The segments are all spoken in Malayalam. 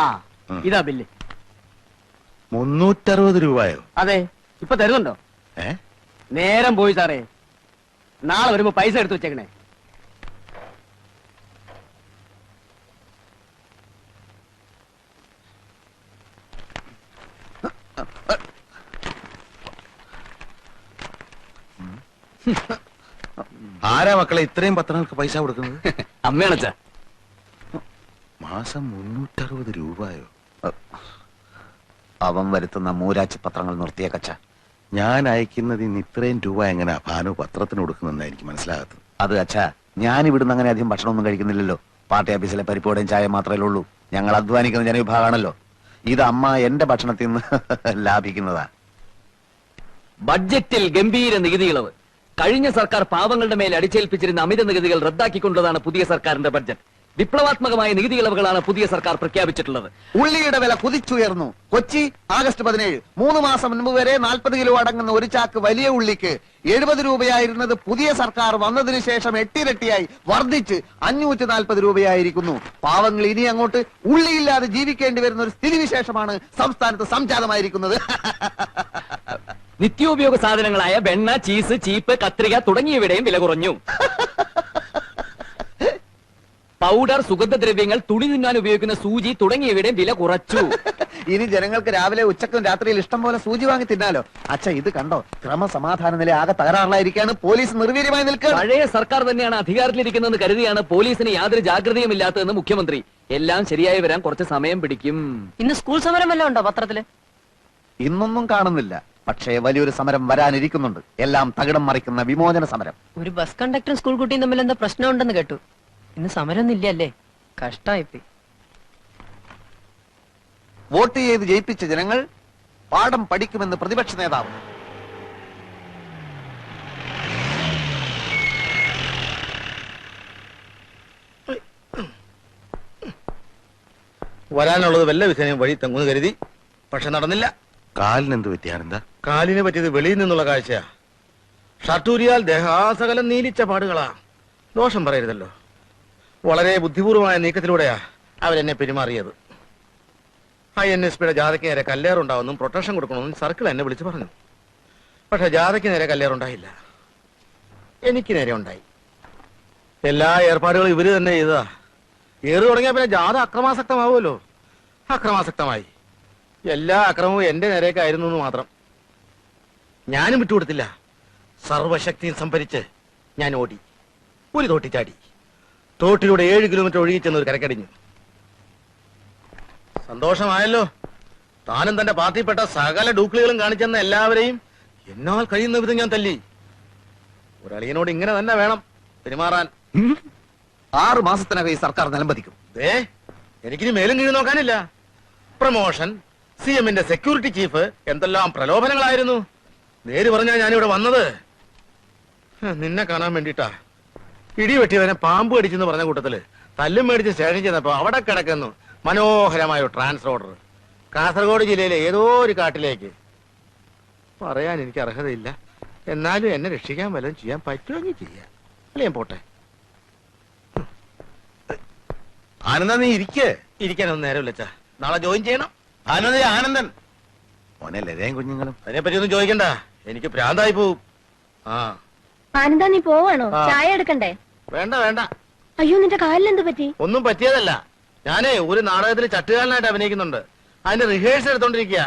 ആ ഇതാ ബില്ല്. 360 രൂപയോ? അതെ, ഇപ്പൊ തരുന്നുണ്ടോ? നേരം പോയി സാറേ, നാളെ വരുമ്പോ പൈസ എടുത്തു വെച്ചേക്കണേ. ആരാ മക്കളെ ഇത്രയും പത്രങ്ങൾക്ക് പൈസ കൊടുക്കുന്നത്? അമ്മയാണച്ചാ. മാസം 360 രൂപയോ? അവൻ വരുത്തുന്ന മൂരാച്ചി പത്രങ്ങൾ നിർത്തിയേക്കച്ച. ഞാൻ അയക്കുന്നത് ഇന്ന് ഇത്രയും രൂപ എങ്ങനെ ഭാനു പത്രത്തിന് കൊടുക്കുന്നെന്ന് എനിക്ക് മനസ്സിലാകത്തത്. അത് അച്ഛാ, ഞാൻ ഇവിടുന്ന് അങ്ങനെ അധികം ഭക്ഷണമൊന്നും കഴിക്കുന്നില്ലല്ലോ. പാർട്ടി ഓഫീസിലെ പരിപ്പോടെയും ചായ മാത്രമേ ഉള്ളൂ. ഞങ്ങൾ അധ്വാനിക്കുന്ന ജനവിഭാഗമാണല്ലോ. ഇത് അമ്മ എന്റെ ഭക്ഷണത്തിൽ നിന്ന് ലാഭിക്കുന്നതാ. ബഡ്ജറ്റിൽ ഗംഭീര നികുതി ഇളവ്. കഴിഞ്ഞ സർക്കാർ പാവങ്ങളുടെ മേൽ അടിച്ചേൽപ്പിച്ചിരുന്ന അമിത നികുതികൾ റദ്ദാക്കിക്കൊണ്ടതാണ് പുതിയ സർക്കാരിന്റെ ബഡ്ജറ്റ്. വിപ്ലവാത്മകമായ നികുതി ഇളവുകളാണ് പുതിയ സർക്കാർ പ്രഖ്യാപിച്ചിട്ടുള്ളത്. ഉള്ളിയുടെ വില കുതിച്ചുയർന്നു. കൊച്ചി ആഗസ്റ്റ് 17. 3 മാസം മുൻപ് വരെ 40 കിലോ അടങ്ങുന്ന ഒരു ചാക്ക് വലിയ ഉള്ളിക്ക് 70 രൂപയായിരുന്നത് പുതിയ സർക്കാർ വന്നതിന് ശേഷം 8 ഇരട്ടിയായി വർദ്ധിച്ച് 540 രൂപയായിരിക്കുന്നു. പാവങ്ങൾ ഇനി അങ്ങോട്ട് ഉള്ളിയില്ലാതെ ജീവിക്കേണ്ടി വരുന്ന ഒരു സ്ഥിതിവിശേഷമാണ് സംസ്ഥാനത്ത് സംജാതമായിരിക്കുന്നത്. നിത്യോപയോഗ സാധനങ്ങളായ വെണ്ണ, ചീസ്, ചീപ്പ്, കത്രിക തുടങ്ങിയവയുടെയും വില കുറഞ്ഞു. പൗഡർ, സുഗന്ധദ്രവ്യങ്ങൾ, തുണി തിന്നാൻ ഉപയോഗിക്കുന്ന സൂചി തുടങ്ങിയവയുടെയും വില കുറച്ചു. ഇനി ജനങ്ങൾക്ക് രാവിലെ ഉച്ചക്കും രാത്രിയിൽ ഇഷ്ടം പോലെ സൂചി വാങ്ങി തിന്നാലോ. അച്ഛാ, ഇത് കണ്ടോ? ക്രമസമാധാന നില ആകെ തകരാറിലായിരിക്കാണ്. പോലീസ് നിർവീര്യമായി നിൽക്കുക. പഴയ സർക്കാർ തന്നെയാണ് അധികാരത്തിലിരിക്കുന്നതെന്ന് കരുതിയാണ് പോലീസിന് യാതൊരു ജാഗ്രതയും ഇല്ലാത്തതെന്ന് മുഖ്യമന്ത്രി. എല്ലാം ശരിയായി വരാൻ കുറച്ച് സമയം പിടിക്കും. ഇന്ന് സ്കൂൾ സമരം വല്ലതും ഉണ്ടോ പത്രത്തില്? ഇന്നൊന്നും കാണുന്നില്ല. പക്ഷേ വലിയൊരു സമരം വരാനിരിക്കുന്നുണ്ട്. എല്ലാം തകിടം മറിക്കുന്ന വിമോചന സമരം. ഒരു ബസ് കണ്ടക്ടറും സ്കൂൾ കുട്ടിയും തമ്മിൽ എന്താ പ്രശ്നമുണ്ടെന്ന് കേട്ടു. ഇന്ന് സമരം ഇല്ലല്ലേ? കഷ്ടായിപ്പോയി. വോട്ട് ചെയ്ത് ജയിപ്പിച്ച ജനങ്ങൾ പാഠം പഠിക്കുമെന്ന് പ്രതിപക്ഷ നേതാവ്. വരാനുള്ളത് വല്ല വിധേനയും വഴി തങ്ങുന്നു കരുതി. പക്ഷെ നടന്നില്ല. കാലിനെന്ത് പറ്റിയാണെന്താ? കാലിനെ പറ്റിയത് വെളിയിൽ നിന്നുള്ള കാഴ്ചയാ. ഷർട്ടൂരിയാൽ ദേഹാസകലം നീലിച്ച പാടുകളാ. ദോഷം പറയരുതല്ലോ. വളരെ ബുദ്ധിപൂർവമായ നീക്കത്തിലൂടെയാ അവരെന്നെ പെരുമാറിയത്. INSPയുടെ ജാഥയ്ക്ക് നേരെ കല്ലേറുണ്ടാവുമെന്നും പ്രൊട്ടക്ഷൻ കൊടുക്കണമെന്നും സർക്കിൾ എന്നെ വിളിച്ചു പറഞ്ഞു. പക്ഷെ ജാഥയ്ക്ക് നേരെ കല്ലേറുണ്ടായില്ല, എനിക്ക് നേരെ ഉണ്ടായി. എല്ലാ ഏർപ്പാടുകളും ഇവര് തന്നെ ചെയ്തതാ. ഏറ് തുടങ്ങിയ പിന്നെ ജാഥ അക്രമാസക്തമാവുമല്ലോ. അക്രമാസക്തമായി. എല്ലാ അക്രമവും എന്റെ നേരേക്കായിരുന്നു എന്ന് മാത്രം. ഞാനും വിട്ടുകൊടുത്തില്ല. സർവശക്തിയും സംഭരിച്ച് ഞാൻ ഓടി. ഒരു തോട്ടി ചാടി. തോട്ടിലൂടെ 7 കിലോമീറ്റർ ഒഴുകിച്ചെന്ന് ഒരു കരക്കടിഞ്ഞു. സന്തോഷമായല്ലോ. താനും തന്റെ പാർട്ടിപ്പെട്ട സകല ഡൂക്ലികളും കാണിച്ചെന്ന എല്ലാവരെയും എന്നാൽ കഴിയുന്ന വിധം ഞാൻ തല്ലി. ഒരളിയനോട് ഇങ്ങനെ തന്നെ വേണം പെരുമാറാൻ. 6 മാസത്തിനകം ഈ സർക്കാർ നിലംപതിക്കും. എനിക്കിനി മേലും കീഴ് നോക്കാനില്ല. പ്രമോഷൻ, CMന്റെ സെക്യൂരിറ്റി ചീഫ്, എന്തെല്ലാം പ്രലോഭനങ്ങളായിരുന്നു. നേര് പറഞ്ഞാൽ ഞാനിവിടെ വന്നത് നിന്നെ കാണാൻ വേണ്ടിട്ടാ. ഇടിവെട്ടിയവനെ പാമ്പ് കടിച്ചെന്ന് പറഞ്ഞ കൂട്ടത്തില് തല്ലും മേടിച്ച് സ്റ്റേഷൻ ചെന്നപ്പോ അവിടെ കിടക്കുന്നു മനോഹരമായ ഒരു ട്രാൻസ്ഫർ ഓർഡർ. കാസർഗോഡ് ജില്ലയിലെ ഏതോ ഒരു കാട്ടിലേക്ക്. പറയാൻ എനിക്ക് അർഹതയില്ല. എന്നാലും എന്നെ രക്ഷിക്കാൻ വല്ലതും ചെയ്യാൻ പറ്റുമെങ്കിൽ ചെയ്യാം. അല്ലേ ഞാൻ പോട്ടെ. ആനന്ദ, നീ ഇരിക്കാനൊന്നും നേരമില്ല. നാളെ ജോയിൻ ചെയ്യണം. ആനന്ദൻ മോനെ, ലതയും കുഞ്ഞുങ്ങളും അതിനെപ്പറ്റി ഒന്നും ചോദിക്കണ്ട. എനിക്ക് ഭ്രാന്തായി പോവും. ആനന്ദ, നീ പോവാണോ? ചായ എടുക്കണ്ടേ? വേണ്ട വേണ്ട. അയ്യോ, നിന്റെ കാലിലെന്ത് പറ്റി? ഒന്നും പറ്റിയതല്ല. ഞാനേ ഒരു നാടകത്തിൽ ചട്ടുകാരനായിട്ട് അഭിനയിക്കുന്നുണ്ട്. അതിന്റെ റിഹേഴ്സൽ എടുത്തോണ്ടിരിക്കുക.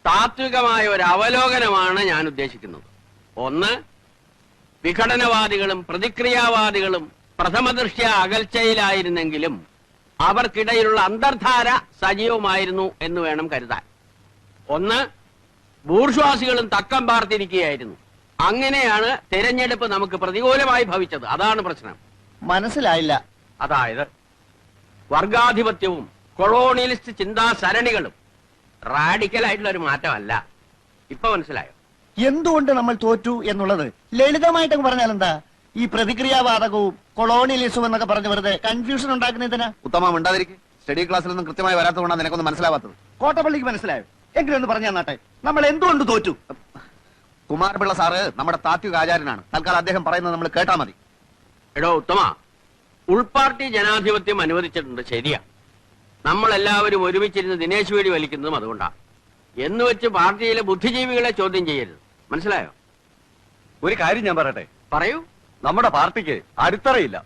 താത്വികമായ ഒരു അവലോകനമാണ് ഞാൻ ഉദ്ദേശിക്കുന്നത്. ഒന്ന്, വിഘടനവാദികളും പ്രതിക്രിയാവാദികളും പ്രഥമദൃഷ്ട്യാ അകൽച്ചയിലായിരുന്നെങ്കിലും അവർക്കിടയിലുള്ള അന്തർധാര സജീവമായിരുന്നു എന്ന് വേണം കരുതാൻ. ഒന്ന്, ബൂർഷ്വാസികളും തക്കം പാർത്തിരിക്കുകയായിരുന്നു. അങ്ങനെയാണ് തെരഞ്ഞെടുപ്പ് നമുക്ക് പ്രതികൂലമായി ഭവിച്ചത്. അതാണ് പ്രശ്നം. മനസ്സിലായില്ല. അതായത് വർഗാധിപത്യവും കൊളോണിയലിസ്റ്റ് ചിന്താസരണികളും റാഡിക്കൽ ആയിട്ടുള്ള ഒരു മാറ്റമല്ല. ഇപ്പൊ മനസ്സിലായോ എന്തുകൊണ്ട് നമ്മൾ തോറ്റു എന്നുള്ളത്? ലളിതമായിട്ടൊക്കെ പറഞ്ഞാൽ എന്താ? ഈ പ്രതിക്രിയാവാദകവും കൊളോണിയലിസവും എന്നൊക്കെ പറഞ്ഞ് വെറുതെ കൺഫ്യൂഷൻ ഉണ്ടാക്കുന്നതിനാ. ഉത്തമം ഉണ്ടാതിരിക്കും. സ്റ്റഡി ക്ലാസ്സിലൊന്നും കൃത്യമായി വരാത്തതുകൊണ്ടാണ് നിനക്കൊന്നും മനസ്സിലാവാത്തത്. കോട്ടപ്പള്ളിക്ക് മനസ്സിലായോ? എങ്കിലും ഒന്ന് പറഞ്ഞു തന്നാട്ടെ, നമ്മൾ എന്തുകൊണ്ട് തോറ്റു? കുമാരപിള്ള സാറ് നമ്മുടെ താത്വിക ആചാര്യനാണ്. തൽക്കാലം അദ്ദേഹം പറയുന്നത് നമ്മൾ കേട്ടാ മതി. എടോ ഉത്തമ, ഉൾപാർട്ടി ജനാധിപത്യം അനുവദിച്ചിട്ടുണ്ട്, ശരിയാ. നമ്മളെല്ലാവരും ഒരുമിച്ചിരുന്ന് ദിനേശ് വേടി വലിക്കുന്നതും അതുകൊണ്ടാണ്. എന്ന് വെച്ച് പാർട്ടിയിലെ ബുദ്ധിജീവികളെ ചോദ്യം ചെയ്യരുത്, മനസ്സിലായോ? ഒരു കാര്യം ഞാൻ പറയട്ടെ, പറയൂ. നമ്മുടെ പാർട്ടിക്ക് അടിത്തറയില്ല.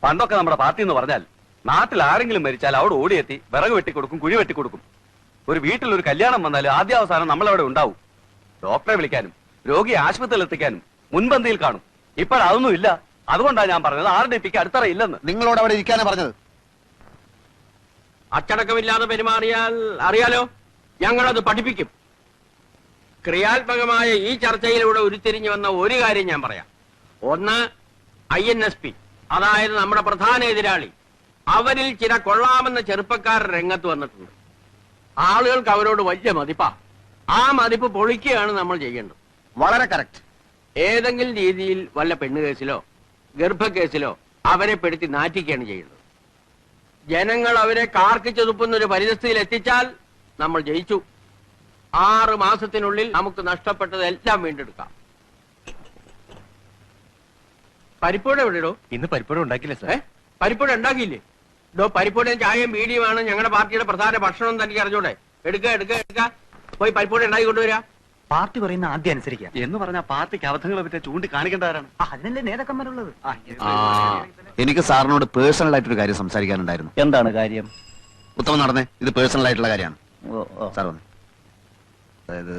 പണ്ടൊക്കെ നമ്മുടെ പാർട്ടി എന്ന് പറഞ്ഞാൽ നാട്ടിൽ ആരെങ്കിലും മരിച്ചാൽ അവിടെ ഓടിയെത്തി വിറക് വെട്ടിക്കൊടുക്കും, കുഴി വെട്ടിക്കൊടുക്കും. ഒരു വീട്ടിൽ ഒരു കല്യാണം വന്നാലും ആദ്യാവസാനം നമ്മളവിടെ ഉണ്ടാവും. ഡോക്ടറെ വിളിക്കാനും രോഗിയെ ആശുപത്രിയിൽ എത്തിക്കാനും മുൻപന്തിയിൽ കാണും. ഇപ്പോഴതൊന്നും ഇല്ല. അതുകൊണ്ടാണ് ഞാൻ പറഞ്ഞത് RDPക്ക് അടിത്തറ ഇല്ലെന്ന്. നിങ്ങളോട് അവിടെ ഇരിക്കാനാ പറഞ്ഞത്. അച്ചടക്കമില്ലാതെ പെരുമാറിയാൽ അറിയാലോ, ഞങ്ങളത് പഠിപ്പിക്കും. ക്രിയാത്മകമായ ഈ ചർച്ചയിലൂടെ ഉരുത്തിരിഞ്ഞു വന്ന ഒരു കാര്യം ഞാൻ പറയാം. ഒന്ന്, INSP, അതായത് നമ്മുടെ പ്രധാന എതിരാളി. അവരിൽ ചില കൊള്ളാമെന്ന ചെറുപ്പക്കാർ രംഗത്ത് വന്നിട്ടുണ്ട്. ആളുകൾക്ക് അവരോട് വലിയ മതിപ്പാ. ആ മതിപ്പ് പൊളിക്കുകയാണ് നമ്മൾ ചെയ്യേണ്ടത്. വളരെ കറക്റ്റ്. ഏതെങ്കിലും രീതിയിൽ വല്ല പെണ്ണുകേസിലോ ഗർഭക്കേസിലോ അവരെ പെടുത്തി നാറ്റിക്കുകയാണ് ചെയ്യുന്നത്. ജനങ്ങൾ അവരെ കാർക്കിച്ചു തുപ്പുന്ന ഒരു പരിതസ്ഥിതിയിൽ എത്തിച്ചാൽ നമ്മൾ ജയിച്ചു. 6 മാസത്തിനുള്ളിൽ നമുക്ക് നഷ്ടപ്പെട്ടതെല്ലാം വീണ്ടെടുക്കാം. പരിപ്പോടെ എവിടെയോ? ഇന്ന് പരിപ്പോടെ ഉണ്ടാക്കില്ല സാർ. പരിപ്പോടെ ഉണ്ടാക്കിയില്ലേ? പരിപ്പോടെ ചായയും ബീഡിയുമാണ് ഞങ്ങളുടെ പാർട്ടിയുടെ പ്രധാന ഭക്ഷണം. തനിക്ക് അറിഞ്ഞൂടെ? എടുക്ക പോയി പരിപ്പോടെ ഉണ്ടാക്കി കൊണ്ടുവരാ. പാർട്ടി പറയുന്ന ആദ്യം അനുസരിക്കുക എന്ന് പറഞ്ഞാൽ പാർട്ടിക്ക് അബദ്ധങ്ങളെ പറ്റി ചൂണ്ടിക്കാണിക്കേണ്ടവരാണ്. അതിനല്ലേ നേതാക്കന്മാരുള്ളത്. എനിക്ക് സാറിനോട് പേഴ്സണൽ ആയിട്ടൊരു കാര്യം സംസാരിക്കാനുണ്ടായിരുന്നു. എന്താണ് കാര്യം? ഉത്തമം നടന്നേ, ഇത് പേഴ്സണൽ ആയിട്ടുള്ള കാര്യമാണ്. സാർ വന്നേ. അതായത്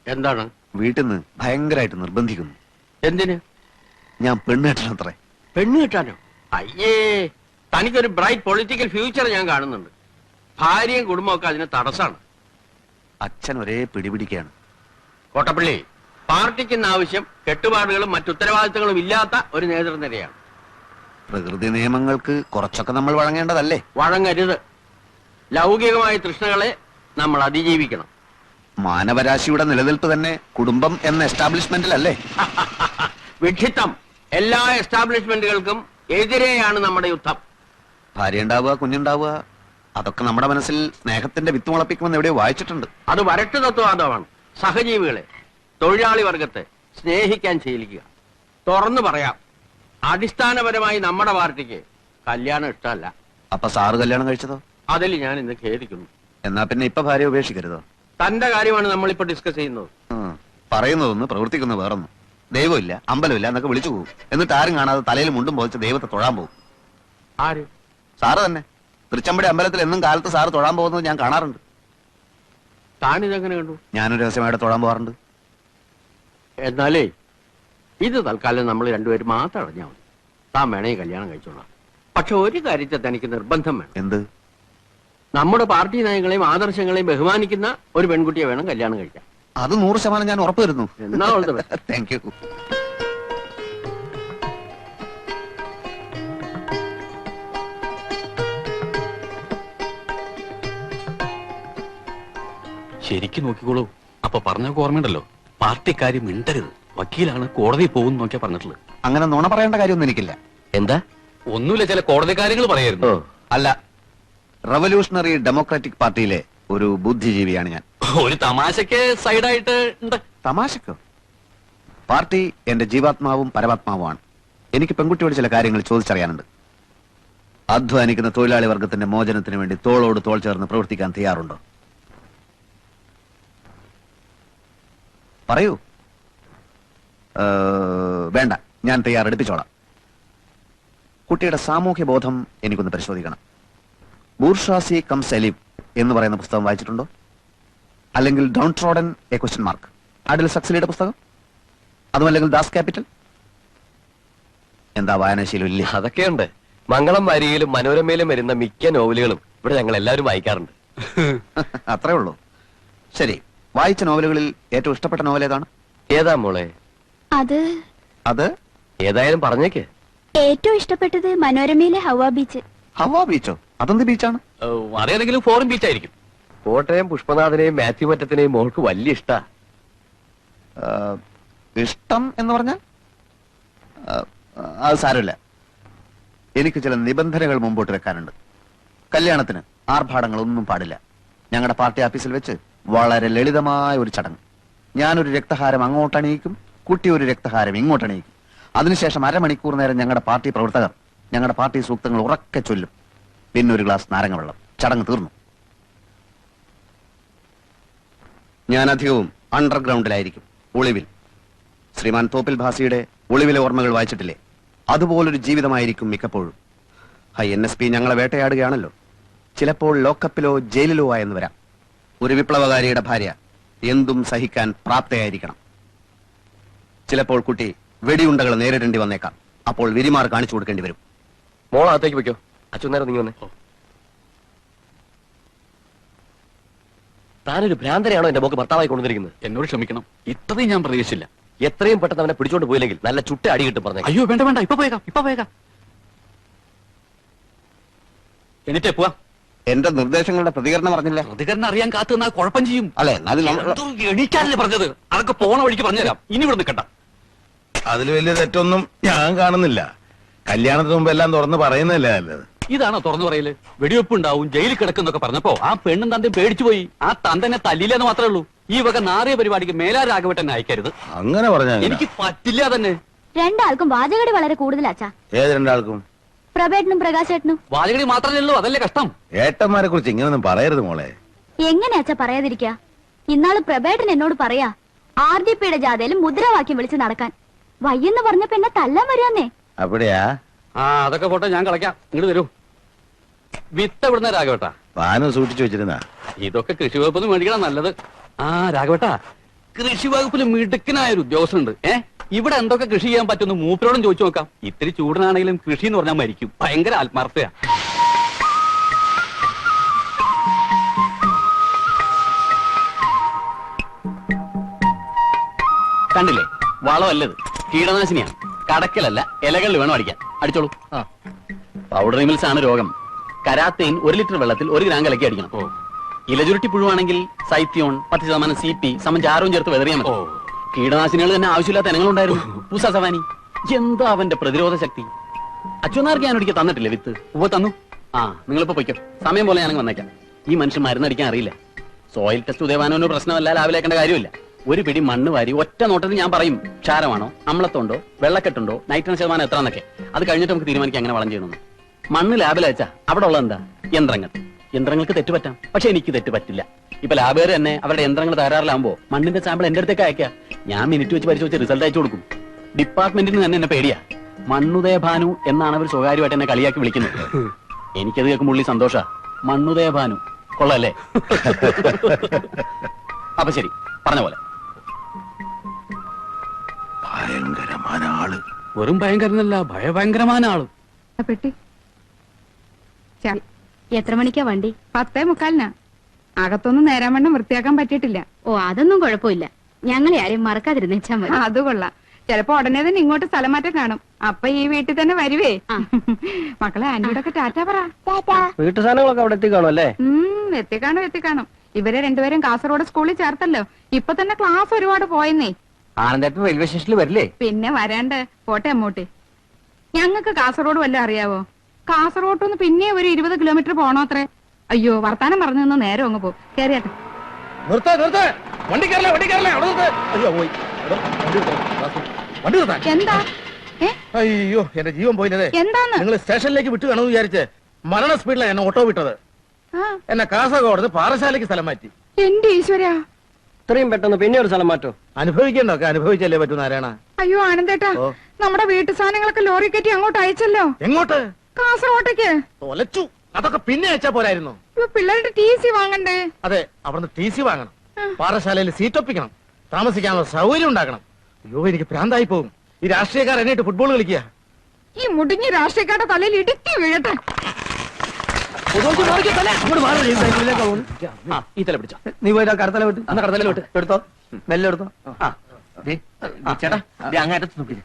എന്താണ്? വീട്ടിൽ നിന്ന് ഭയങ്കരമായിട്ട് നിർബന്ധിക്കുന്നു. എന്തിന്? ഞാൻ പെണ്ണ് കെട്ടണത്രേ. പെണ്ണ് കിട്ടാനോ? അയ്യേ, തനിക്കൊരു ബ്രൈറ്റ് പൊളിറ്റിക്കൽ ഫ്യൂച്ചർ ഞാൻ കാണുന്നുണ്ട്. ഭാര്യയും കുടുംബമൊക്കെ അതിന് തടസ്സാണ്. അച്ഛൻ ഒരേ പിടിപിടിക്കുകയാണ്. കോട്ടപ്പള്ളി, പാർട്ടിക്ക് ഇന്ന് ആവശ്യം കെട്ടുപാടുകളും മറ്റുത്തരവാദിത്തങ്ങളും ഇല്ലാത്ത ഒരു നേതൃനിരയാണ്. പ്രകൃതി നിയമങ്ങൾക്ക് കുറച്ചൊക്കെ നമ്മൾ വഴങ്ങേണ്ടതല്ലേ? വഴങ്ങരുത്. ലൗകികമായ തൃഷ്ണകളെ നമ്മൾ അതിജീവിക്കണം. മാനവരാശിയുടെ നിലനിൽപ്പ് തന്നെ കുടുംബം എന്ന എസ്റ്റാബ്ലിഷ്മെന്റിലല്ലേ? വിഡ്ഢിത്തം. എല്ലാ എസ്റ്റാബ്ലിഷ്മെന്റുകൾക്കും എതിരെയാണ് നമ്മുടെ യുദ്ധം. ഭാര്യ ഉണ്ടാവുക, കുഞ്ഞുണ്ടാവുക, അതൊക്കെ നമ്മുടെ മനസ്സിൽ സ്നേഹത്തിന്റെ വിത്ത് മുളപ്പിക്കുമെന്ന് എവിടെയോ വായിച്ചിട്ടുണ്ട്. അത് വരട്ട് തത്വവാദമാണ്. സഹജീവികളെ, തൊഴിലാളി വർഗത്തെ സ്നേഹിക്കാൻ ശീലിക്കുക. തുറന്നു പറയാം, അടിസ്ഥാനപരമായി നമ്മുടെ പാർട്ടിക്ക് കല്യാണം ഇഷ്ടമല്ല. അപ്പൊ സാറ് കല്യാണം കഴിച്ചതോ? അതിൽ ഞാൻ ഇന്ന് ഖേദിക്കുന്നു. എന്നാ പിന്നെ ഇപ്പൊ ഭാര്യ ഉപേക്ഷിക്കരുതോ? തന്റെ കാര്യമാണ് നമ്മളിപ്പോ ഡിസ്കസ് ചെയ്യുന്നത്. പറയുന്നതൊന്ന് പ്രവർത്തിക്കുന്ന വേറൊന്നും. ദൈവമില്ല, അമ്പലമില്ല എന്നൊക്കെ വിളിച്ചു പോകും. എന്നിട്ട് ആരും കാണാതെ തലയിൽ മുണ്ടും പോയിച്ച് ദൈവത്തെ തൊഴാൻ പോകും. ആര്? സാറ് തന്നെ. തൃച്ചമ്പടി അമ്പലത്തിൽ എന്നും കാലത്ത് സാറ് തൊഴാൻ പോകുന്നത് ഞാൻ കാണാറുണ്ട്. താനിതെങ്ങനെ കണ്ടു? ഞാനൊരു രഹസ്യമായിട്ട് തൊഴാൻ പോകാറുണ്ട്. എന്നാലേ ഇത് തൽക്കാലം നമ്മൾ രണ്ടുപേരും മാത്രം അറിഞ്ഞാൽ മതി. താൻ വേണേ കല്യാണം കഴിച്ചോളാം. പക്ഷെ ഒരു കാര്യത്തെ തനിക്ക് നിർബന്ധം വേണം. എന്ത്? നമ്മുടെ പാർട്ടി നയങ്ങളെയും ആദർശങ്ങളെയും ബഹുമാനിക്കുന്ന ഒരു പെൺകുട്ടിയെ വേണം കല്യാണം കഴിക്കാൻ. അത് 100% ഞാൻ ഉറപ്പ് വരുന്നു. എന്നാ താങ്ക് യു. ശരിക്കും നോക്കിക്കോളൂ. അപ്പൊ പറഞ്ഞൊക്കെ ഓർമ്മയുണ്ടല്ലോ, പാർട്ടിക്കാരി മിണ്ടരുത്, വക്കീലാണ്, കോടതി പോകും നോക്കിയാ പറഞ്ഞിട്ടുള്ളത്. അങ്ങനെ നുണ പറയേണ്ട കാര്യമൊന്നും എനിക്കില്ല. എന്താ? ഒന്നുമില്ല, ചില കോടതി കാര്യങ്ങൾ പറയായിരുന്നു. അല്ല, റവല്യൂഷണറി ഡെമോക്രാറ്റിക് പാർട്ടിയിലെ ഒരു ബുദ്ധിജീവിയാണ് ഞാൻ. ഒരു തമാശക്ക് സൈഡായിട്ട് ഉണ്ട്. തമാശക്കോ? പാർട്ടി എന്റെ ജീവാത്മാവും പരമാത്മാവുമാണ്. എനിക്ക് പെൺകുട്ടിയോട് ചില കാര്യങ്ങൾ ചോദിച്ചറിയാനുണ്ട്. അധ്വാനിക്കുന്ന തൊഴിലാളി വർഗത്തിന്റെ മോചനത്തിന് വേണ്ടി തോളോട് തോൾ ചേർന്ന് പ്രവർത്തിക്കാൻ തയ്യാറുണ്ടോ? പറയൂ. വേണ്ട, ഞാൻ തയ്യാറെടുപ്പിച്ചോളാം. കുട്ടിയുടെ സാമൂഹ്യ ബോധം എനിക്കൊന്ന് പരിശോധിക്കണം. ബൂർഷാസി കം സെലിം എന്ന് പറയുന്ന പുസ്തകം വായിച്ചിട്ടുണ്ടോ? അല്ലെങ്കിൽ downtrodden a question mark, അഡിൽ സക്സലിയുടെ പുസ്തകം? അതുമല്ലെങ്കിൽ ദാസ് ക്യാപിറ്റൽ? എന്താ വായനാശീലം ഇല്ലേ? അതൊക്കെയുണ്ട്. മംഗളം വാരികയിലും മനോരമയിലും വരുന്ന മിക്ക നോവലുകളും ഇവിടെ ഞങ്ങൾ എല്ലാവരും വായിക്കാറുണ്ട്. അത്രേ ഉള്ളൂ. ശരി, വായിച്ച നോവലുകളിൽ ഏറ്റവും ഇഷ്ടപ്പെട്ട നോവൽ ഏതാണ്? ഏതാ മോളെ? അത് ഏതായാലും പറഞ്ഞേക്ക്. ഏറ്റവും ഇഷ്ടപ്പെട്ടത് മനോരമയിലെ ഹവാ ബീച്ച്. ഹവാ ബീച്ചോ? അതെന്ത് ബീച്ചാണ്? അതേതെങ്കിലും ഫോറിൻ ബീച്ച് ആയിരിക്കും. കോട്ടയം പുഷ്പനാഥനെയും മാത്യു മറ്റത്തിനെയും മോൾക്ക് വലിയ ഇഷ്ടാ. ഇഷ്ടം എന്ന് പറഞ്ഞാൽ അത് സാരമില്ല. എനിക്ക് ചില നിബന്ധനകൾ മുമ്പോട്ട് വെക്കാനുണ്ട്. കല്യാണത്തിന് ആർഭാടങ്ങളൊന്നും പാടില്ല. ഞങ്ങളുടെ പാർട്ടി ഓഫീസിൽ വെച്ച് വളരെ ലളിതമായ ഒരു ചടങ്ങ്. ഞാനൊരു രക്തഹാരം അങ്ങോട്ടണിയിക്കും, കുട്ടി ഒരു രക്തഹാരം ഇങ്ങോട്ടണിയിക്കും. അതിനുശേഷം അരമണിക്കൂർ നേരം ഞങ്ങളുടെ പാർട്ടി പ്രവർത്തകർ ഞങ്ങളുടെ പാർട്ടി സൂക്തങ്ങൾ ഉറക്കെ ചൊല്ലും. പിന്നെ ഒരു ഗ്ലാസ് നാരങ്ങ വെള്ളം. ചടങ്ങ് തീർന്നു. ഞാൻ അധികവും അണ്ടർഗ്രൗണ്ടിലായിരിക്കും, ഒളിവിൽ. ശ്രീമാൻ തോപ്പിൽ ഭാസിയുടെ ഒളിവിലെ ഓർമ്മകൾ വായിച്ചിട്ടില്ലേ? അതുപോലൊരു ജീവിതമായിരിക്കും മിക്കപ്പോഴും. NSP ഞങ്ങളെ വേട്ടയാടുകയാണല്ലോ. ചിലപ്പോൾ ലോക്കപ്പിലോ ജയിലിലോ ആയെന്ന് വരാം. ഒരു വിപ്ലവകാരിയുടെ ഭാര്യ എന്തും സഹിക്കാൻ പ്രാപ്തയായിരിക്കണം. ചിലപ്പോൾ കുട്ടി വെടിയുണ്ടകൾ നേരിടേണ്ടി വന്നേക്കാം. അപ്പോൾ വിരിമാർ കാണിച്ചു കൊടുക്കേണ്ടി വരും. മോളകത്തേക്ക് വെക്കോ. അച്ഛനേരം നീ വന്നേ. താനൊരു ഭ്രാന്തരെയാണോ എന്റെ മോക്ക് ഭർത്താവായി കൊണ്ടുവന്നിരിക്കുന്നത്? എന്നോട് ക്ഷമിക്കണം, ഇത്രയും ഞാൻ പ്രതീക്ഷിച്ചില്ല. എത്രയും പെട്ടെന്ന് അവനെ പിടിച്ചോണ്ട് പോയില്ലെങ്കിൽ നല്ല ചുട്ട അടി കിട്ടും പറഞ്ഞു. അയ്യോ വേണ്ട വേണ്ട, ഇപ്പൊ പോയേക്കാം. എന്നിട്ടേ പോവാം. എന്റെ നിർദ്ദേശങ്ങളുടെ പ്രതികരണം പറഞ്ഞില്ല. പ്രതികരണം അറിയാൻ കാത്തു നിന്നാ കുഴപ്പം ചെയ്യും. അല്ലെ എന്നാലും എണീക്കാനല്ലേ പറഞ്ഞത്? അതൊക്കെ പോണ വഴിക്ക് പറഞ്ഞുതരാം. ഇനി ഇവിടെ നിൽക്കണ്ട. അതിൽ വലിയ തെറ്റൊന്നും ഞാൻ കാണുന്നില്ല. കല്യാണത്തിന് മുമ്പ് എല്ലാം തുറന്ന് പറയുന്നല്ലേ നല്ലത്. ഇതാണോ തുറന്നു പറയല്? വെടിവെപ്പ് ഉണ്ടാവും, ജയിലിൽ കിടക്കുന്നൊക്കെ പറഞ്ഞപ്പോ ആ പെണ്ണും തന്തയും പേടിച്ചു പോയി. ആ തന്തനെ തല്ലില്ലെന്ന് മാത്രമേ ഉള്ളൂ. ഈ വക നാറിയ പരിപാടിക്ക് മേലാ രാഘവട്ടനെ അയക്കരുത്. അങ്ങനെ പറഞ്ഞാൽ എനിക്ക് പറ്റില്ല തന്നെ. രണ്ടാൾക്കും വാചകടി വളരെ കൂടുതലാച്ചാ. ഏത് രണ്ടാൾക്കും? പ്രഭേട്ടനും പ്രകാശേട്ടനും. വാചകടി മാത്രമേ ഉള്ളൂ, അതല്ലേ കഷ്ടം. ഏട്ടന്മാരെ കുറിച്ച് ഇങ്ങനൊന്നും പറയരുത് മോളെ. എങ്ങനെയാച്ചാ പറയാതിരിക്ക? ഇന്നാള് പ്രഭേട്ടൻ എന്നോട് പറയാ RDPയുടെ ജാഥയിൽ മുദ്രാവാക്യം വിളിച്ച് നടക്കാൻ. വയ്യെന്ന് പറഞ്ഞപ്പോ എന്നെ തല്ലാൻ വരുന്നേ. അവിടെയാ? അതൊക്കെ പോട്ടെ, ഞാൻ കളയ്ക്കാം. ഇങ്ങോട്ട് തരൂ. വിത്ത് എവിടുന്ന രാഘവട്ടാ? പാനം സൂക്ഷിച്ചു വെച്ചിരുന്ന. ഇതൊക്കെ കൃഷി വകുപ്പിന് മേടിക്കണം നല്ലത്. രാഘവട്ടാ, കൃഷി വകുപ്പിൽ മിടുക്കനായ ഒരു ഉദ്യോഗസ്ഥനുണ്ട്. ഇവിടെ എന്തൊക്കെ കൃഷി ചെയ്യാൻ പറ്റുമെന്ന് മൂപ്പരോടും ചോദിച്ചു നോക്കാം. ഇത്തിരി ചൂടനാണെങ്കിലും കൃഷി എന്ന് പറഞ്ഞാൽ മരിക്കും. ഭയങ്കര ആത്മാർത്ഥയാ. കണ്ടില്ലേ, വളമല്ലത്, കീടനാശിനിയാണ്. കടക്കലല്ല, ഇലകളിൽ വേണം അടിക്കാൻ. അടിച്ചോളൂ. പൗഡർ മിൽസ് ആണ് രോഗം. കരാത്തേൻ 1 ലിറ്റർ വെള്ളത്തിൽ 1 ഗ്രാം കലക്കി അടിക്കണം. ഇലചുരുട്ടി പുഴുവാണെങ്കിൽ സൈത്യോൺ 10% CP ചാരവും ചേർത്ത് വെതറിയാൽ മതി. കീടനാശിനികൾ തന്നെ ആവശ്യമില്ലാത്ത ഇനങ്ങളുണ്ടായിരുന്നു. പൂസ സവാനി. എന്താ അവന്റെ പ്രതിരോധ ശക്തി! അച്ഛനാർക്ക് ഞാൻ ഒരിക്കൽ തന്നിട്ടില്ലേ വിത്ത്? തന്നു. നിങ്ങളിപ്പോ പൊയ്ക്കോ, സമയം പോലെ ഞാനങ്ങ് വന്നേക്കാം. ഈ മനുഷ്യൻ മരുന്നടിക്കാൻ അറിയില്ല. സോയിൽ ടെസ്റ്റ് ഉദയവാനോ പ്രശ്നമല്ല, ലാവിലേക്കേണ്ട കാര്യമില്ല. ഒരു പിടി മണ്ണ് വാരി ഒറ്റ നോട്ടത്തിൽ ഞാൻ പറയും ക്ഷാരമാണോ, അമ്ലത്തുണ്ടോ, വെള്ളക്കെട്ടുണ്ടോ, നൈട്രജൻ ശതമാനം എത്രന്നൊക്കെ. അത് കഴിഞ്ഞിട്ട് നമുക്ക് തീരുമാനിക്കാം എങ്ങനെ വളം ചെയ്യണമെന്ന്. മണ്ണ് ലാബിലയച്ചാ അവിടെ ഉള്ള എന്താ? യന്ത്രങ്ങൾക്ക് തെറ്റുപറ്റാം, പക്ഷെ എനിക്ക് തെറ്റ് പറ്റില്ല. ഇപ്പൊ ലാബുകാർ തന്നെ അവരുടെ യന്ത്രങ്ങൾ തകരാറിലാകുമ്പോ മണ്ണിന്റെ സാമ്പിൾ എന്റെ അടുത്തേക്ക് അയക്കാം. ഞാൻ മിനിറ്റ് വെച്ച് പരിശോധിച്ച് റിസൾട്ട് അയച്ചു കൊടുക്കും. ഡിപ്പാർട്ട്മെന്റിന് തന്നെ എന്നെ പേടിയാ. മണ്ണുദയ ഭാനു എന്നാണ് അവർ സ്വകാര്യമായിട്ട് എന്നെ കളിയാക്കി വിളിക്കുന്നത്. എനിക്കത് കേൾക്കുമ്പോൾ ഉള്ളി സന്തോഷ. മണ്ണുദയ ഭാനു കൊള്ളല്ലേ? അപ്പൊ ശരി, പറഞ്ഞ പോലെ. ഭയങ്കരമായ ആള്. വെറും ഭയങ്കരനല്ല, ഭയഭയങ്കരമായ ആള്. പെട്ടി എത്ര മണിക്കാ വണ്ടി? 10:45. അകത്തൊന്നും നേരാൻ വണ്ണം വൃത്തിയാക്കാൻ പറ്റിയിട്ടില്ല. അതൊന്നും കുഴപ്പമില്ല. ഞങ്ങളെ ആരെയും മറക്കാതിരുന്നേച്ചാ മതി. അത് കൊള്ളാം. ചിലപ്പോ ഉടനെ തന്നെ ഇങ്ങോട്ട് സ്ഥലം മാറ്റം കാണും. അപ്പൊ ഈ വീട്ടിൽ തന്നെ വരുവേ. മക്കളെ ആന്റിയോടൊക്കെ ടാറ്റ പറ. വീട്ടു സാധനങ്ങളൊക്കെ അവിടെ എത്തിക്കാണോ അല്ലേ? എത്തിക്കാണും. ഇവരെ രണ്ടുപേരും കാസർഗോഡ് സ്കൂളിൽ ചേർത്തല്ലോ. ഇപ്പൊ തന്നെ ക്ലാസ് ഒരുപാട് പോയെന്നേ. ആനന്ദേട്ടൻ റെയിൽവേ സ്റ്റേഷനിൽ വരില്ലേ? പിന്നെ വരാണ്ട്. പോട്ടെ അമ്മൂട്ടി. ഞങ്ങൾക്ക് കാസർഗോഡ് വല്ലതും അറിയാവോ? കാസർഗോഡ് പിന്നെ ഒരു 20 കിലോമീറ്റർ പോണോ അത്രേ. അയ്യോ, വർത്താനം പറഞ്ഞു നിന്ന് നേരം അങ്ങ് പോ. കേറിയാട്ടെ. എന്താ? അയ്യോ, എന്റെ ജീവൻ പോയില്ലേ? എന്താന്ന്? നിങ്ങൾ സ്റ്റേഷനിലേക്ക് വിട്ടു കാണുമെന്ന് വിചാരിച്ച് മരണ സ്പീഡിലാണ് എന്നെ ഓട്ടോ വിട്ടത്. എന്നെ കാസർഗോഡ് പാറശാലയ്ക്ക് സ്ഥലം മാറ്റി. എന്റെ ഈശ്വരാ, ഇത്രയും പെട്ടെന്ന് പിന്നെ ഒരു സ്ഥലം മാറ്റോ? അനുഭവിക്കണ്ടൊക്കെ അനുഭവിച്ചല്ലേ പറ്റൂ നാരായണ. അയ്യോ ആനന്ദേട്ടാ, നമ്മുടെ വീട്ടു സാധനങ്ങളൊക്കെ ലോറി കയറ്റി അങ്ങോട്ട് അയച്ചല്ലോ. എങ്ങോട്ട്? കാസർഗോട്ടേക്ക്. തൊലച്ചു. അതൊക്കെ പിന്നെ അയച്ചാ പോരായിരുന്നു. പിള്ളേരുടെ TC വാങ്ങണ്ടേ? അതെ, അവിടുന്ന് TC വാങ്ങണം. പാറശാലയിൽ സീറ്റ് ഒപ്പിക്കണം. താമസിക്കാനുള്ള സൗകര്യം ഉണ്ടാക്കണം. അയ്യോ, എനിക്ക് ഭ്രാന്തായി പോകും. ഈ രാഷ്ട്രീയക്കാർ എന്നിട്ട് ഫുട്ബോൾ കളിക്കുക. ഈ മുടിഞ്ഞ രാഷ്ട്രീയക്കാരുടെ തലയിൽ ഇടുക്കി വീഴട്ടെ. ഈ തല പിടിച്ചോ. നീ പോയിട്ട് കടത്തല വിട്ട് അന്ന് കടത്തല വിട്ട് എടുത്തോ, മെല്ലെ എടുത്തോ. ചേട്ടാ, അങ്ങേറ്റത്ത്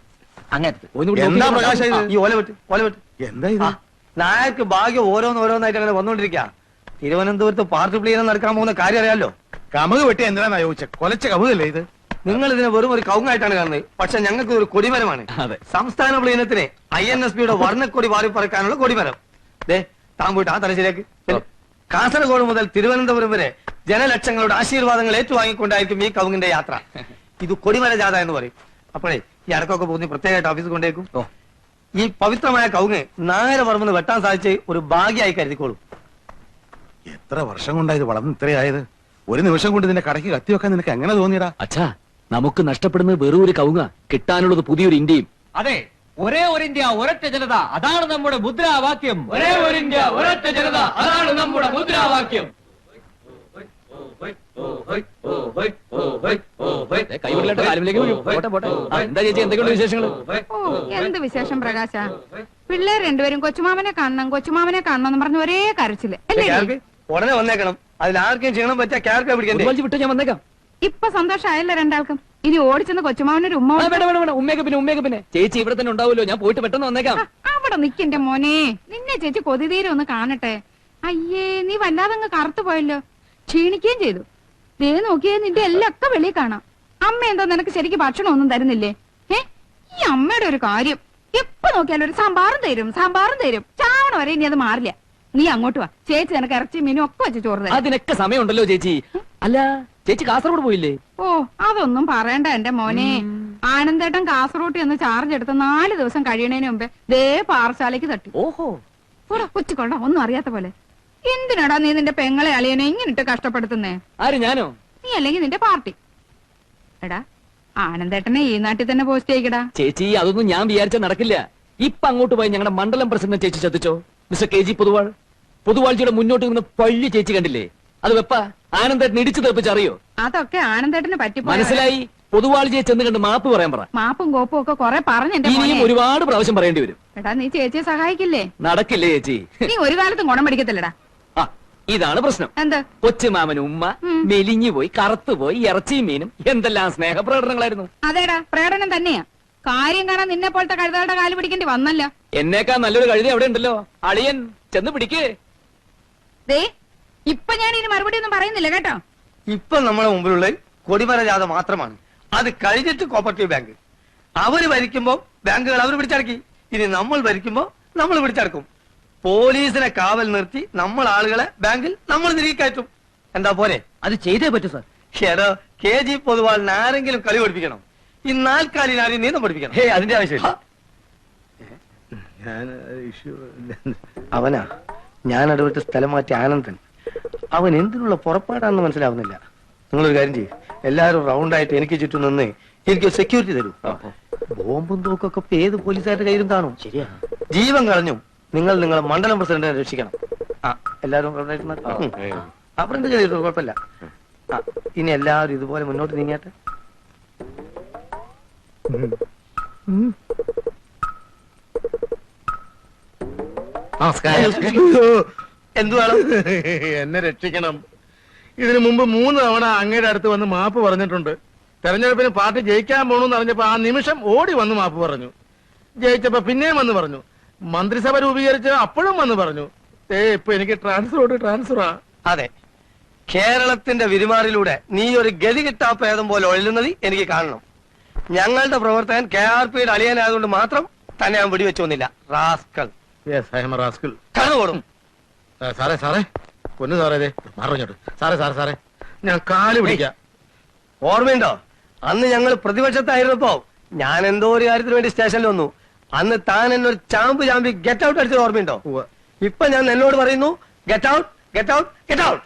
അങ്ങേറ്റത്ത് എന്താ പ്രകാശം ഇത്? ഈ ഓല വിട്ട് എന്താ ഇത്? നായർക്ക് ഭാഗ്യം ഓരോന്നായിട്ട് അങ്ങനെ വന്നോണ്ടിരിക്കുക. തിരുവനന്തപുരത്ത് പാർട്ടി പ്ലീനം നടക്കാൻ പോകുന്ന കാര്യം അറിയാലോ. കമുക് വെട്ടി എന്തിനാ ചോദിച്ച? കൊലച്ച കമുകല്ലേ ഇത്? നിങ്ങൾ ഇതിനെ വെറും ഒരു കവുങ്ങായിട്ടാണ് കാണുന്നത്. പക്ഷെ ഞങ്ങൾക്ക് ഒരു കൊടിമരമാണ്. സംസ്ഥാന പ്ലീനത്തിന് INSPയുടെ വർണ്ണക്കൊടി വാരി പറക്കാനുള്ള കൊടിമരം. താൻ പോയിട്ട് ആ തലശ്ശേരിക്ക് കാസർഗോഡ് മുതൽ തിരുവനന്തപുരം വരെ ജനലക്ഷങ്ങളുടെ ആശീർവാദങ്ങൾ ഏറ്റുവാങ്ങിക്കൊണ്ടായിരിക്കും ഈ കവുങ്ങിന്റെ യാത്ര. ഇത് കൊടിമല ജാഥ എന്ന് പറയും. അപ്പോഴേ ഈ അടക്കമൊക്കെ പോകുന്ന പ്രത്യേകമായിട്ട് ഓഫീസിൽ കൊണ്ടേക്കും. ഈ പവിത്രമായ കവുങ്ങ് നായരവർമ്മന്ന് വെട്ടാൻ സാധിച്ച് ഒരു ഭാഗ്യമായി കരുതിക്കോളൂ. എത്ര വർഷം കൊണ്ടാ ഇത് വളർന്ന് ഇത്രയായത്? ഒരു നിമിഷം കൊണ്ട് ഇതിന്റെ കടയ്ക്ക് കത്തിവെക്കാൻ നിനക്ക് എങ്ങനെ തോന്നിയടാ? അച്ഛാ, നമുക്ക് നഷ്ടപ്പെടുന്നത് വെറും ഒരു കവുങ്ങ, കിട്ടാനുള്ളത് പുതിയൊരു ഇന്ത്യയും. അതെ, ഒരേ ഒരു ഇന്ത്യ ഒരൊറ്റ ജനത, അതാണ് നമ്മുടെ മുദ്രാവാക്യം. ഒരേ ഒരു ഇന്ത്യ ഒരൊറ്റ ജനത, അതാണ് നമ്മുടെ മുദ്രാവാക്യം. കൈവിടലായിട്ട് കാലുമിലേക്ക് വീഴും. പോട്ടെ പോട്ടെ. എന്താ ചേച്ചി, എന്തൊക്കെയുള്ള വിശേഷങ്ങൾ? ഓ, എന്ത് വിശേഷം പ്രകാശ. പിള്ളേർ രണ്ടുപേരും കൊച്ചുമാമനെ കാണണം എന്ന് പറഞ്ഞ് ഒരേ കരച്ചില് അല്ലേ? ഉടനെ വന്നേക്കണം. അതിൽ ആർക്കും ക്ഷീണം പറ്റിയ ക്യാരക്ടർ പിടിക്കണ്ടേ? വിട്ടോ, ഞാൻ വന്നേക്കാം. ഇപ്പൊ സന്തോഷമായല്ലോ രണ്ടാൾക്കും. ഇനി ഓടിച്ചെന്ന് കൊച്ചുമാവനൊരു ഉമ്മ ഉമ്മയൊക്കെ പിന്നെ ചേച്ചി ഇവിടെ തന്നെ ഉണ്ടാവുമല്ലോ. ഞാൻ പോയിട്ട് പെട്ടെന്ന് വന്നേക്കാം. അവിടെ നിക്കന്റെ മോനെ, നിന്നെ ചേച്ചി കൊതിതീരെ ഒന്ന് കാണട്ടെ. അയ്യേ, നീ വല്ലാതെ കറുത്തു പോയല്ലോ, ക്ഷീണിക്കുകയും ചെയ്തു. ദേ നോക്കിയേ, നിന്റെ എല്ലാം ഒക്കെ വെളിയിൽ കാണാം. അമ്മ എന്താ നിനക്ക് ശരിക്കും ഭക്ഷണം ഒന്നും തരുന്നില്ലേ? ഈ അമ്മയുടെ ഒരു കാര്യം, എപ്പോ നോക്കിയാലും ഒരു സാമ്പാറും തരും ചാവണ വരെ ഇനി അത് മാറില്ല. നീ അങ്ങോട്ട് വാ, ചേച്ചി നിനക്ക് ഇറച്ചി മീനും ഒക്കെ വെച്ച് ചോറ് തരാം. അതിനൊക്കെ സമയമുണ്ടല്ലോ ചേച്ചി. അല്ല, ചേച്ചി കാസർഗോഡ് പോയില്ലേ? ഓ, അതൊന്നും പറയണ്ട എന്റെ മോനെ. ആനന്ദേട്ടൻ കാസർഗോഡ് എന്ന് ചാർജ് എടുത്ത് 4 ദിവസം കഴിയണേന് മുമ്പേ ദേ പാറശാലയ്ക്ക് തട്ടി. ഓഹോ, കൊച്ചുകൊണ്ട ഒന്നും അറിയാത്ത പോലെ. എന്തിനാടാ നീ നിന്റെ പെങ്ങളെ അളിയനെ ഇങ്ങനിട്ട് കഷ്ടപ്പെടുത്തുന്നേ? ആര്, ഞാനോ? നീ അല്ലെങ്കിൽ നിന്റെ പാർട്ടി. എടാ, ആനന്ദേട്ടനെ ഈ നാട്ടിൽ തന്നെ പോസ്റ്റ് ചെയ്യിക്കടാ. ചേച്ചി, അതൊന്നും ഞാൻ വിചാരിച്ച നടക്കില്ല. ഇപ്പൊ അങ്ങോട്ട് പോയി ഞങ്ങളുടെ മണ്ഡലം പ്രസിഡന്റ് ചേച്ചി ശ്രദ്ധിച്ചോ? മിസ്റ്റർ കെ ജി പൊതുവാഴ്ചയുടെ മുന്നോട്ട് നിന്ന് പള്ളി ചേച്ചി കണ്ടില്ലേ? അത് വെപ്പ ആനന്ദേട്ടൻ ഇടിച്ചു തെറിപ്പിച്ചറിയോ? അതൊക്കെ ആനന്ദേട്ടന് പറ്റിപ്പോ. മനസ്സിലായി. പൊതുവാഴ്ചയെ ചെന്ന് കണ്ട് മാപ്പ് പറയാൻ പറ. മാപ്പും കോപ്പും ഒക്കെ കൊറേ പറഞ്ഞു എന്റെ മോനെ. ഇനിയും ഒരുപാട് പ്രാവശ്യം പറയേണ്ടി വരും. എടാ, നീ ചേച്ചിയെ സഹായിക്കില്ലേ? നടക്കില്ലേ ചേച്ചി? നീ ഒരു കാലത്തും ഗുണം പഠിക്കത്തില്ലടാ. ആ, ഇതാണ് പ്രശ്നം. എന്ത്? കൊച്ചുമാമന് ഉമ്മ മെലിഞ്ഞു പോയി, കറുത്തുപോയി, ഇറച്ചിയും മീനും എന്തെല്ലാം സ്നേഹപ്രകടനങ്ങളായിരുന്നു. അതേടാ, പ്രകടനം തന്നെയാ. കാര്യം കാണാൻ നിന്നെ പോലത്തെ കഴുതകളുടെ കാല് പിടിക്കേണ്ടി വന്നല്ല. എന്നേക്കാ നല്ലൊരു കഴുതി അവിടെ ഉണ്ടല്ലോ. അളിയൻ ചെന്ന് പിടിക്കേ. ദേ, ഇപ്പൊ ഞാൻ ഇനി മറുപടി ഒന്നും പറയുന്നില്ല കേട്ടോ. ഇപ്പൊ നമ്മുടെ മുമ്പിലുള്ള കൊടിമല ജാഥ മാത്രമാണ്. അത് കഴിഞ്ഞിട്ട് കോപ്പറേറ്റീവ് ബാങ്ക്. അവര് ഭരിക്കുമ്പോ ബാങ്കുകൾ അവർ പിടിച്ചടക്കി. ഇനി നമ്മൾ ഭരിക്കുമ്പോ നമ്മൾ പിടിച്ചടക്കും. പോലീസിനെ കാവൽ നിർത്തി നമ്മൾ ആളുകളെ ബാങ്കിൽ നമ്മൾ തിരികെ കയറ്റും. എന്താ പോരെ? അത് ചെയ്തേ പറ്റൂ സാർ. ഏതോ കെ ജി പൊതുവാളിന് ആരെങ്കിലും കളി പഠിപ്പിക്കണം. ഈ 4 കാലിന് ആരെയും നീന്തം പഠിപ്പിക്കണം. അതിന്റെ ആവശ്യമില്ല. അവനാ ഞാൻ അടുത്ത സ്ഥലം മാറ്റി ആനന്ദൻ. അവൻ എന്തിനുള്ള പുറപ്പാടാണെന്ന് മനസ്സിലാവുന്നില്ല. നിങ്ങളൊരു കാര്യം ചെയ്യും, എല്ലാവരും റൗണ്ടായിട്ട് എനിക്ക് ചുറ്റും നിന്ന് എനിക്ക് സെക്യൂരിറ്റി തരൂ. ബോംബും തോക്കൊക്കെ ഇപ്പൊ ഏത് പോലീസുകാരുടെ കയ്യിലും കാണും. ശരിയാ. ജീവൻ കളഞ്ഞു നിങ്ങൾ നിങ്ങളെ മണ്ഡലം പ്രസിഡന്റിനെ രക്ഷിക്കണം. എല്ലാവരും റൗണ്ടായിട്ട് അപ്പൊ എന്ത് ചെയ്തിട്ടോ കുഴപ്പമില്ല. ഇനി എല്ലാവരും ഇതുപോലെ മുന്നോട്ട് നീങ്ങിയാട്ടെ. എന്തു വേണം? എന്നെ രക്ഷിക്കണം. ഇതിനു മുമ്പ് 3 തവണ അങ്ങയുടെ അടുത്ത് വന്ന് മാപ്പ് പറഞ്ഞിട്ടുണ്ട്. തെരഞ്ഞെടുപ്പിന് പാർട്ടി ജയിക്കാൻ പോണെന്ന് അറിഞ്ഞപ്പോ ആ നിമിഷം ഓടി വന്ന് മാപ്പ് പറഞ്ഞു. ജയിച്ചപ്പോ പിന്നെയും വന്ന് പറഞ്ഞു. മന്ത്രിസഭ രൂപീകരിച്ച് അപ്പോഴും വന്ന് പറഞ്ഞു. ഇപ്പൊ എനിക്ക് ട്രാൻസ്ഫറാ. അതെ, കേരളത്തിന്റെ വിരുമാറിലൂടെ നീ ഒരു ഗതി കിട്ടാ പ്രേതം പോലെ ഒഴുകുന്നത് എനിക്ക് കാണണം. ഞങ്ങളുടെ പ്രവർത്തകൻ KRPയുടെ അളിയനായതുകൊണ്ട് മാത്രം തന്നെ ഞാൻ വെടിവെച്ചൊന്നില്ല. റാസ്കൽ. കണ്ണുകൊടും. സാറേ പൊന്നു സാറേ, മാറിഞ്ഞോട്ട്. സാറേ ഞാൻ കാല് പിടിക്കാം. ഓർമ്മയുണ്ടോ അന്ന് ഞങ്ങൾ പ്രതിപക്ഷത്തായിരുന്നപ്പോ ഞാൻ എന്തോ ഒരു കാര്യത്തിന് വേണ്ടി സ്റ്റേഷനിൽ വന്നു. അന്ന് താൻ എന്നൊരു ചാമ്പി ഗെറ്റ് ഔട്ട് അടിച്ചത് ഓർമ്മയുണ്ടോ? ഇപ്പൊ ഞാൻ എന്നോട് പറയുന്നു get out, get out, get out.